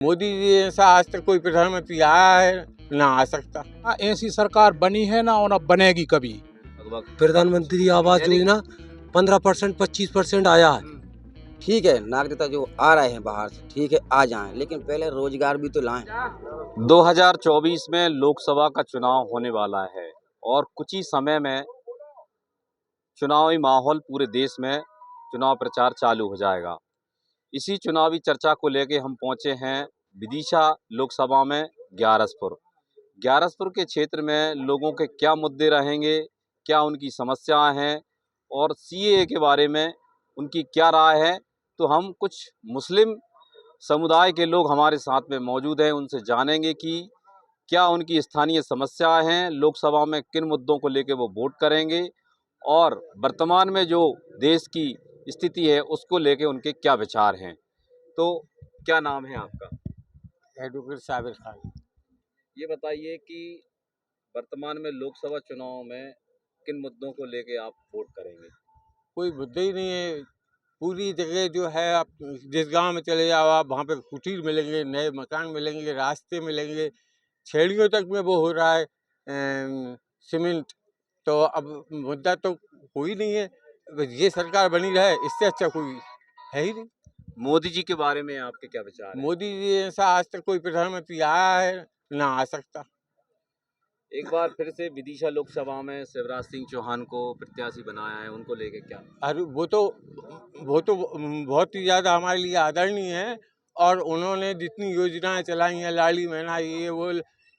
मोदी जी ऐसा आज तक कोई प्रधानमंत्री आया है ना आ सकता। ऐसी सरकार बनी है ना और अब बनेगी कभी। प्रधानमंत्री आवास योजना 15% 25% आया है। ठीक है, नागरिकता जो आ रहे हैं बाहर से, ठीक है आ जाएं, लेकिन पहले रोजगार भी तो लाएं। 2024 में लोकसभा का चुनाव होने वाला है और कुछ ही समय में चुनावी माहौल पूरे देश में चुनाव प्रचार चालू हो जाएगा। इसी चुनावी चर्चा को लेके हम पहुंचे हैं विदिशा लोकसभा में ग्यारसपुर के क्षेत्र में लोगों के क्या मुद्दे रहेंगे, क्या उनकी समस्याएं हैं और सीएए के बारे में उनकी क्या राय है। तो हम कुछ मुस्लिम समुदाय के लोग हमारे साथ में मौजूद हैं, उनसे जानेंगे कि क्या उनकी स्थानीय समस्याएं हैं, लोकसभा में किन मुद्दों को लेकर वो वोट करेंगे और वर्तमान में जो देश की स्थिति है उसको लेके उनके क्या विचार हैं। तो क्या नाम है आपका? एडवोकेट साबिर खान। ये बताइए कि वर्तमान में लोकसभा चुनाव में किन मुद्दों को लेके आप वोट करेंगे? कोई मुद्दा ही नहीं है। पूरी जगह जो है, आप जिस गांव में चले जाओ आप वहाँ पे कुटीर मिलेंगे, नए मकान मिलेंगे, रास्ते मिलेंगे, छेड़ियों तक में वो हो रहा है सीमेंट। तो अब मुद्दा तो कोई नहीं है। बस ये सरकार बनी रहे, इससे अच्छा कोई है ही नहीं। मोदी जी के बारे में आपके क्या विचार हैं? मोदी जी ऐसा आज तक कोई प्रधानमंत्री आया है ना आ सकता। एक बार फिर से विदिशा लोकसभा में शिवराज सिंह चौहान को प्रत्याशी बनाया है, उनको लेके क्या? अरे वो तो बहुत ही ज़्यादा हमारे लिए आदरणीय है। और उन्होंने जितनी योजनाएं चलाई हैं, लाड़ी बहना, ये वो,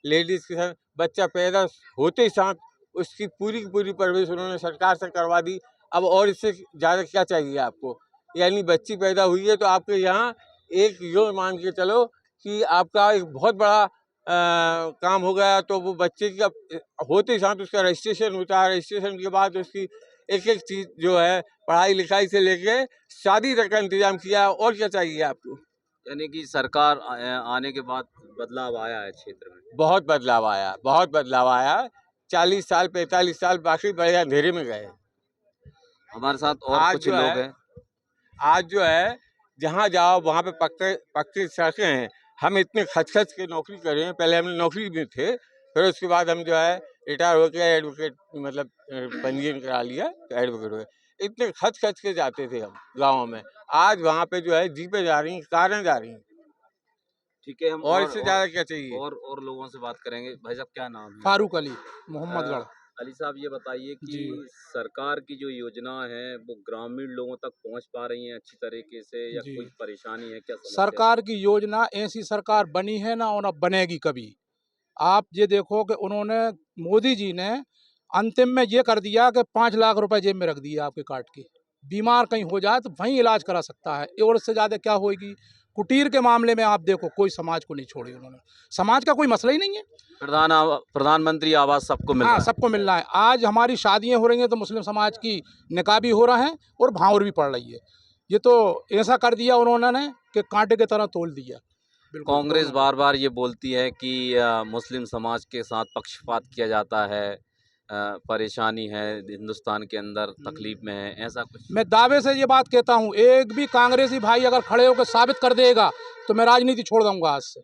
लेडीज़ के साथ बच्चा पैदा होते ही साथ उसकी पूरी की पूरी परवरिश उन्होंने सरकार से करवा दी। अब और इससे ज़्यादा क्या चाहिए आपको? यानी बच्ची पैदा हुई है तो आपके यहाँ एक यो मान के चलो कि आपका एक बहुत बड़ा काम हो गया। तो वो बच्चे का होते ही साथ उसका रजिस्ट्रेशन होता है, रजिस्ट्रेशन के बाद उसकी एक एक चीज़ जो है पढ़ाई लिखाई से लेके शादी तक का इंतजाम किया। और क्या चाहिए आपको? यानी कि सरकार आने के बाद बदलाव आया है क्षेत्र में। बहुत बदलाव आया, बहुत बदलाव आया। 40 साल 45 साल बाकी बड़े अंधेरे में गए। हमारे साथ और कुछ लोग हैं। आज जो है जहाँ जाओ वहाँ पे पक्की सड़कें हैं। हम इतने खच के नौकरी कर रहे हैं, पहले हम नौकरी में थे, फिर उसके बाद हम जो है रिटायर हो गया, एडवोकेट मतलब पंजीयन करा लिया तो एडवोकेट हो गए। इतने खच के जाते थे हम गाँव में। आज वहाँ पे जो है जीपें जा रही हैं, कारें जा रही हैं। ठीक है, हम और इससे ज़्यादा क्या चाहिए? और लोगों से बात करेंगे। भाई साहब क्या नाम है? फारूक अली, मोहम्मदगढ़। अली साहब ये बताइए कि सरकार की जो योजना है वो ग्रामीण लोगों तक पहुंच पा रही है अच्छी तरीके से या कोई परेशानी है, क्या समस्या? सरकार की योजना, ऐसी सरकार बनी है ना और अब बनेगी कभी। आप ये देखो कि उन्होंने, मोदी जी ने अंतिम में ये कर दिया कि 5 लाख रुपए जेब में रख दिए आपके काट के। बीमार कहीं हो जाए तो वहीं इलाज करा सकता है, और इससे ज़्यादा क्या होगी। कुटीर के मामले में आप देखो, कोई समाज को नहीं छोड़ी उन्होंने। समाज का कोई मसला ही नहीं है। प्रधानमंत्री आवास सबको मिल रहा है। सबको मिल रहा है। आज हमारी शादियां हो रही हैं तो मुस्लिम समाज की निकाह भी हो रहा है और भावर भी पड़ रही है। ये तो ऐसा कर दिया उन्होंने कि कांटे की तरह तोल दिया। कांग्रेस बार बार ये बोलती है कि मुस्लिम समाज के साथ पक्षपात किया जाता है, परेशानी है हिंदुस्तान के अंदर, तकलीफ में है, ऐसा कुछ? मैं दावे से ये बात कहता हूँ, एक भी कांग्रेसी भाई अगर खड़े होकर साबित कर देगा तो मैं राजनीति छोड़ दूंगा आज से।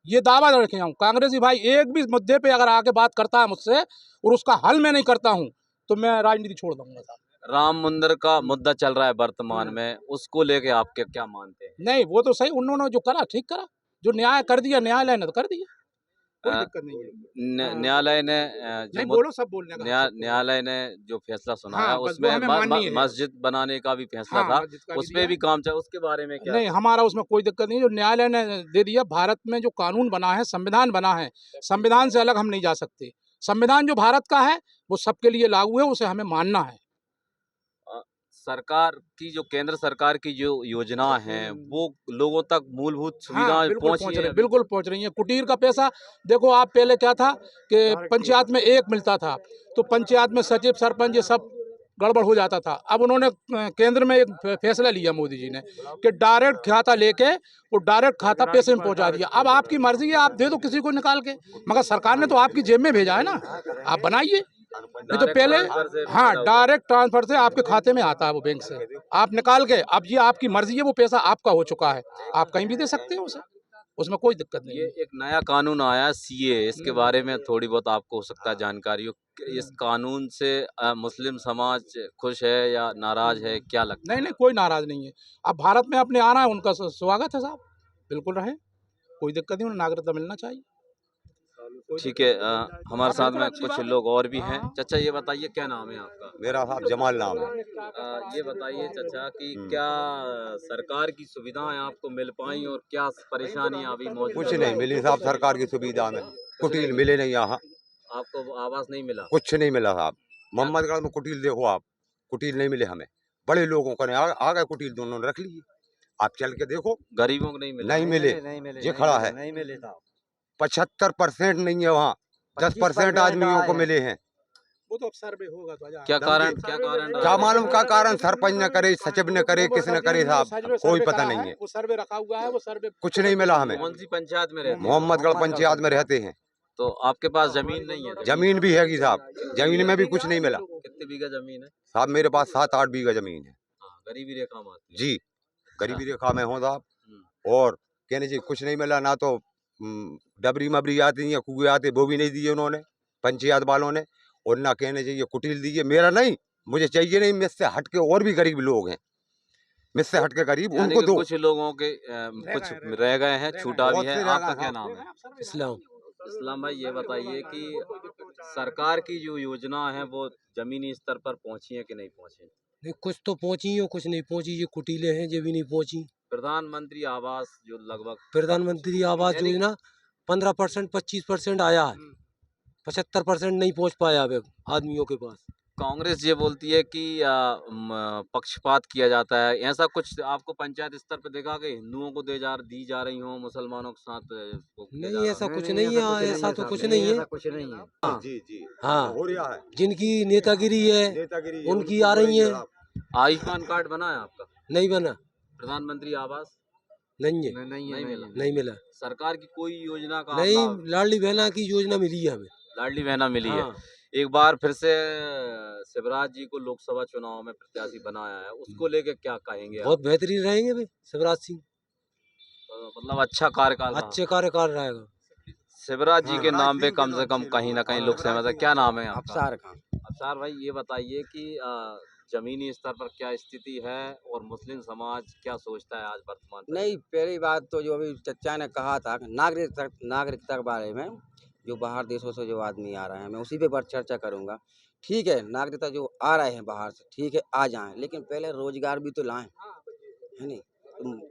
ये दावा रखे हूँ, कांग्रेसी भाई एक भी मुद्दे पे अगर आके बात करता है मुझसे और उसका हल मैं नहीं करता हूँ तो मैं राजनीति छोड़ दूंगा। राम मंदिर का मुद्दा चल रहा है वर्तमान में, उसको लेके आप क्या मानते हैं? नहीं, वो तो सही, उन्होंने जो करा ठीक करा, जो न्याय कर दिया न्यायालय ने तो कर दिया, कोई दिक्कत नहीं है। न्यायालय ने नहीं बोलो, सब बोलने का। न्यायालय ने जो फैसला सुनाया उसमें मस्जिद बनाने का भी फैसला था, उस पर भी काम चल, उसके बारे में क्या? नहीं, हमारा उसमें कोई दिक्कत नहीं। जो न्यायालय ने दे दिया, भारत में जो कानून बना है, संविधान बना है, संविधान से अलग हम नहीं जा सकते। संविधान जो भारत का है वो सबके लिए लागू है, उसे हमें मानना है। सरकार की जो केंद्र सरकार की जो योजना है वो लोगों तक मूलभूत सुविधाएं पहुंच रही है? बिल्कुल पहुंच रही है। कुटीर का पैसा देखो आप, पहले क्या था कि पंचायत में एक मिलता था तो पंचायत में सचिव सरपंच ये सब गड़बड़ हो जाता था। अब उन्होंने केंद्र में एक फैसला लिया मोदी जी ने कि डायरेक्ट खाता लेके वो डायरेक्ट खाता पैसे में पहुंचा दिया। अब आपकी मर्जी है, आप दे दो किसी को निकाल के, मगर सरकार ने तो आपकी जेब में भेजा है ना, आप बनाइए। नहीं तो पहले डायरेक्ट ट्रांसफर से आपके खाते में आता है वो, बैंक से आप निकाल के, अब ये आपकी मर्जी है, वो पैसा आपका हो चुका है, आप कहीं भी दे सकते हो उसे। उसमें कोई दिक्कत नहीं ये है। एक नया कानून आया सीए, इसके बारे में थोड़ी बहुत आपको हो सकता है जानकारी हो। इस कानून से मुस्लिम समाज खुश है या नाराज है, क्या लगता नहीं है? नहीं, कोई नाराज नहीं है। अब भारत में अपने आना है, उनका स्वागत है साहब, बिल्कुल रहे, कोई दिक्कत नहीं, उन्हें नागरिकता मिलना चाहिए। ठीक है, हमारे साथ में अच्छी कुछ बात है। लोग और भी हैं। हाँ। चाचा ये बताइए क्या नाम है आपका? मेरा साहब जमाल नाम है। ये बताइए चाचा कि क्या सरकार की सुविधाएं आपको मिल पाई और क्या परेशानियां अभी मौजूद कुछ हैं? नहीं मिली साहब सरकार की सुविधा में, कुटील मिले नहीं यहाँ, आपको आवास नहीं मिला? कुछ नहीं मिला साहब। मोहम्मदगढ़ में कुटील देखो आप, कुटील नहीं मिले हमें। बड़े लोगों को आ गए कुटील, दोनों ने रख लिए। आप चल के देखो, गरीबों को नहीं मिला? नहीं मिले। ये खड़ा है, 75% नहीं है वहाँ, 10% आदमियों को मिले हैं। वो तो अब सर्वे होगा तो क्या कारण क्या रहा? मालूम का कारण, सरपंच न करे, सचिव न करे, किस न करे साहब, कोई पता नहीं है। वो सर्वे रखा हुआ है, वो सर्वे कुछ नहीं मिला हमें। कौन सी पंचायत में रहते हैं? मोहम्मदगढ़ पंचायत में रहते हैं। तो आपके पास जमीन नहीं है? जमीन भी हैगी साहब, जमीन में भी कुछ नहीं मिला कितने बीघा जमीन है? साहब। मेरे पास 7-8 बीघा जमीन है हाँ, गरीबी रेखा में आती है। जी, गरीबी रेखा में हूँ साहब। हम्म। और कहने जी कुछ नहीं मिला ना, तो डबरी मबरी आती है, कुएं आते, वो भी नहीं दिए उन्होंने पंचायत वालों ने। और ना कहने चाहिए कुटील दीजिए, मेरा नहीं, मुझे चाहिए नहीं। मुझसे हट के और भी गरीब लोग हैं, मुझसे हट के गरीब, यानी उनको कि दो। कुछ लोगों के कुछ रह गए हैं, छूटा भी बहुत है। से रह आपका गए क्या हैं। नाम है? इस्लाम। इस्लाम भाई ये बताइए कि सरकार की जो योजना है वो जमीनी स्तर पर पहुंची है कि नहीं पहुंची? नहीं, कुछ तो पहुंची और कुछ नहीं पहुंची। ये कुटीले हैं, ये भी नहीं पहुंची। प्रधानमंत्री आवास जो लगभग प्रधानमंत्री आवास योजना 15%, 25% आया है, 75% नहीं पहुंच पाया अब आदमियों के पास। कांग्रेस ये बोलती है कि पक्षपात किया जाता है। ऐसा कुछ आपको पंचायत स्तर पर देखा कि हिंदुओं को दी जा रही हो, मुसलमानों के साथ वो किया जा नहीं, रहा ऐसा हो? कुछ नहीं है, ऐसा तो कुछ नहीं है। कुछ नहीं है। हाँ, जी जी, हाँ, हो रहा है जिनकी नेतागिरी है नेतागिरी, उनकी आ रही है। आयुष्मान कार्ड बना है आपका? नहीं बना, प्रधानमंत्री आवास नहीं है, नहीं मिला? नहीं मिला। सरकार की कोई योजना का नहीं, लाभ? लाडली बहना की योजना मिली है हमें। लाडली बहना मिली है। हाँ, एक बार फिर से शिवराज जी को लोकसभा चुनाव में प्रत्याशी बनाया है, उसको लेके क्या कहेंगे आप? बहुत बेहतरीन रहेंगे भाई शिवराज सिंह, मतलब अच्छा कार्यकाल रहा। अच्छे कार्यकाल रहेगा। शिवराज जी हाँ, के नाम पे राजनीति कम के से नाम कम से कहीं ना कहीं हाँ, लोग सहमत है। क्या नाम है आपका? अफसार खान। अफसार भाई ये बताइए कि जमीनी स्तर पर क्या स्थिति है और मुस्लिम समाज क्या सोचता है आज वर्तमान परिस्थिति? नहीं, पहली बात तो जो अभी चचा ने कहा था कि नागरिकता के बारे में, जो बाहर देशों से जो आदमी आ रहे हैं, मैं उसी पे पर चर्चा करूंगा। ठीक है, नागरिकता जो आ रहे हैं बाहर से, ठीक है आ जाएं, लेकिन पहले रोजगार भी तो लाएं, है नहीं?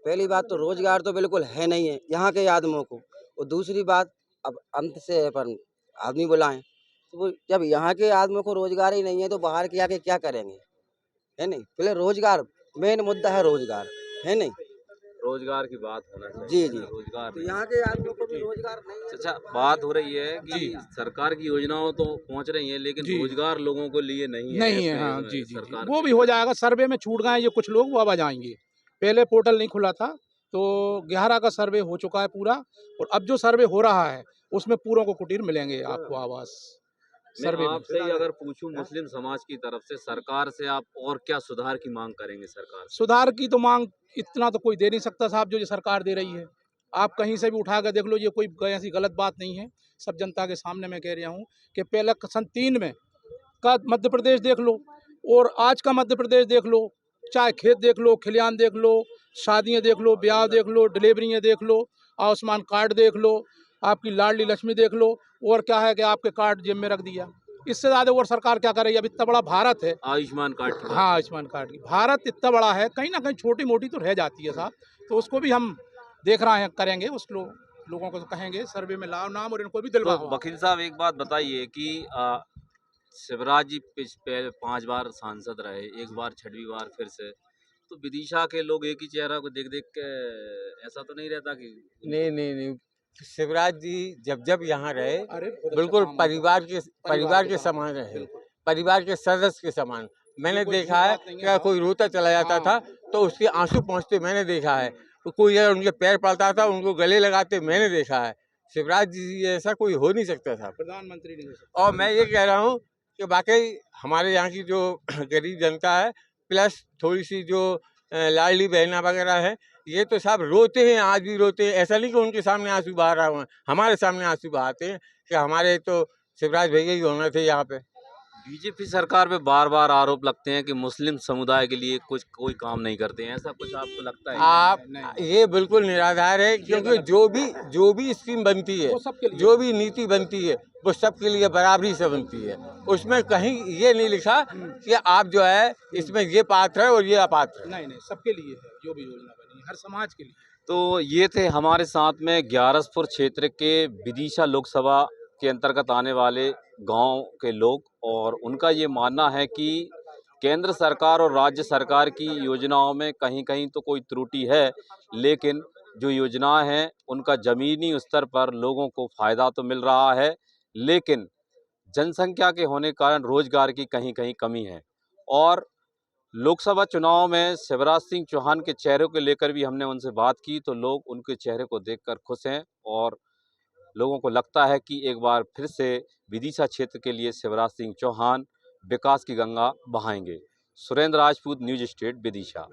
पहली बात तो रोजगार तो बिल्कुल है नहीं है यहाँ के आदमियों को। और दूसरी बात, अब अंत से अपन आदमी बुलाएं, तो वो जब यहाँ के आदमियों को रोजगार ही नहीं है तो बाहर के आके क्या करेंगे, है नहीं? पहले रोजगार, मेन मुद्दा है रोजगार, है नहीं? रोजगार की बात होना चाहिए। जी जी। रोजगार तो नहीं। यहाँ के आदमियों को भी रोजगार नहीं है। अच्छा, बात हो रही है कि सरकार की योजनाओं तो पहुंच रही हैं लेकिन जी। रोजगार लोगों को लिए नहीं है। नहीं है। इसमें हाँ, जी जी, सरकार वो की- भी हो जाएगा। सर्वे में छूट गए ये कुछ लोग, वो अब आ जाएंगे। पहले पोर्टल नहीं खुला था, तो 11 का सर्वे हो चुका है पूरा, और अब जो सर्वे हो रहा है उसमें पूरों को कुटीर मिलेंगे आपको आवास मैं सर्वे में। आपसे ही अगर पूछूं मुस्लिम समाज की तरफ से सरकार से आप और क्या सुधार की मांग करेंगे सरकार से? सुधार की तो मांग इतना तो कोई दे नहीं सकता साहब, जो ये सरकार दे रही है। आप कहीं से भी उठा कर देख लो, ये कोई ऐसी गलत बात नहीं है। सब जनता के सामने मैं कह रहा हूँ कि पहले सन 3 में का मध्य प्रदेश देख लो और आज का मध्य प्रदेश देख लो, चाहे खेत देख लो, खलिहान देख लो, शादियाँ देख लो, ब्याह देख लो, डिलीवरियाँ देख लो, आयुष्मान कार्ड देख लो, आपकी लाडली लक्ष्मी देख लो, और क्या है कि आपके कार्ड जेब में रख दिया। इससे ज़्यादा और सरकार क्या करेगी? अब इतना बड़ा भारत है। आयुष्मान कार्ड की बात हाँ, आयुष्मान कार्ड की भारत इतना बड़ा है, कहीं ना कहीं छोटी मोटी तो रह जाती है साहब, तो उसको भी हम देख रहे हैं, करेंगे। उस लोगों को तो कहेंगे सर्वे में लाओ नाम और इनको भी तो दिलवाओ। वकील साहब एक बात बताइए कि शिवराज जी पहले 5 बार सांसद रहे, एक बार 6वीं बार फिर से, तो विदिशा के लोग एक ही चेहरा को देख देख के ऐसा तो नहीं रहता कि नहीं, शिवराज जी जब यहाँ रहे अरे बहुत अच्छा बिल्कुल काम होता परिवार के समान रहे, बिल्कुल। परिवार के सदस्य के समान। मैंने कोई देखा है बात नहीं है कि साहब। कोई रोता चला जाता हाँ। था तो उसके आंसू पहुँचते मैंने देखा है, तो कोई अगर उनके पैर पड़ता था उनको गले लगाते मैंने देखा है। शिवराज जी ऐसा कोई हो नहीं सकता था। प्रधानमंत्री नहीं हो सकता। और मैं ये कह रहा हूँ कि वाकई हमारे यहाँ की जो गरीब जनता है, प्लस थोड़ी सी जो लाडली बहना वगैरह है, ये तो सब रोते हैं, आज भी रोते हैं। ऐसा नहीं कि उनके सामने आंसू बहा रहा हूँ, हमारे सामने आंसू बहाते हैं कि हमारे तो शिवराज भैया ही होना थे यहाँ पे। बीजेपी सरकार पे बार बार आरोप लगते हैं कि मुस्लिम समुदाय के लिए कुछ कोई काम नहीं करते हैं, ऐसा कुछ आपको लगता है? आप ये बिल्कुल निराधार है, क्योंकि जो भी स्कीम बनती है, वो सबके लिए। जो भी नीति बनती है, वो सबके लिए बराबरी से बनती है। उसमें कहीं ये नहीं लिखा कि आप जो है इसमें ये पात्र है और ये अपात्र है। नहीं, सबके लिए है जो भी योजना बनी है, हर समाज के लिए। तो ये थे हमारे साथ में ग्यारसपुर क्षेत्र के विदिशा लोकसभा के अंतर्गत आने वाले गांव के लोग, और उनका ये मानना है कि केंद्र सरकार और राज्य सरकार की योजनाओं में कहीं कहीं तो कोई त्रुटि है, लेकिन जो योजनाएं हैं उनका ज़मीनी स्तर पर लोगों को फ़ायदा तो मिल रहा है, लेकिन जनसंख्या के होने के कारण रोजगार की कहीं कहीं कमी है। और लोकसभा चुनाव में शिवराज सिंह चौहान के चेहरे को लेकर भी हमने उनसे बात की, तो लोग उनके चेहरे को देखकर खुश हैं और लोगों को लगता है कि एक बार फिर से विदिशा क्षेत्र के लिए शिवराज सिंह चौहान विकास की गंगा बहाएंगे। Surendra Rajput, news state, Vidisha.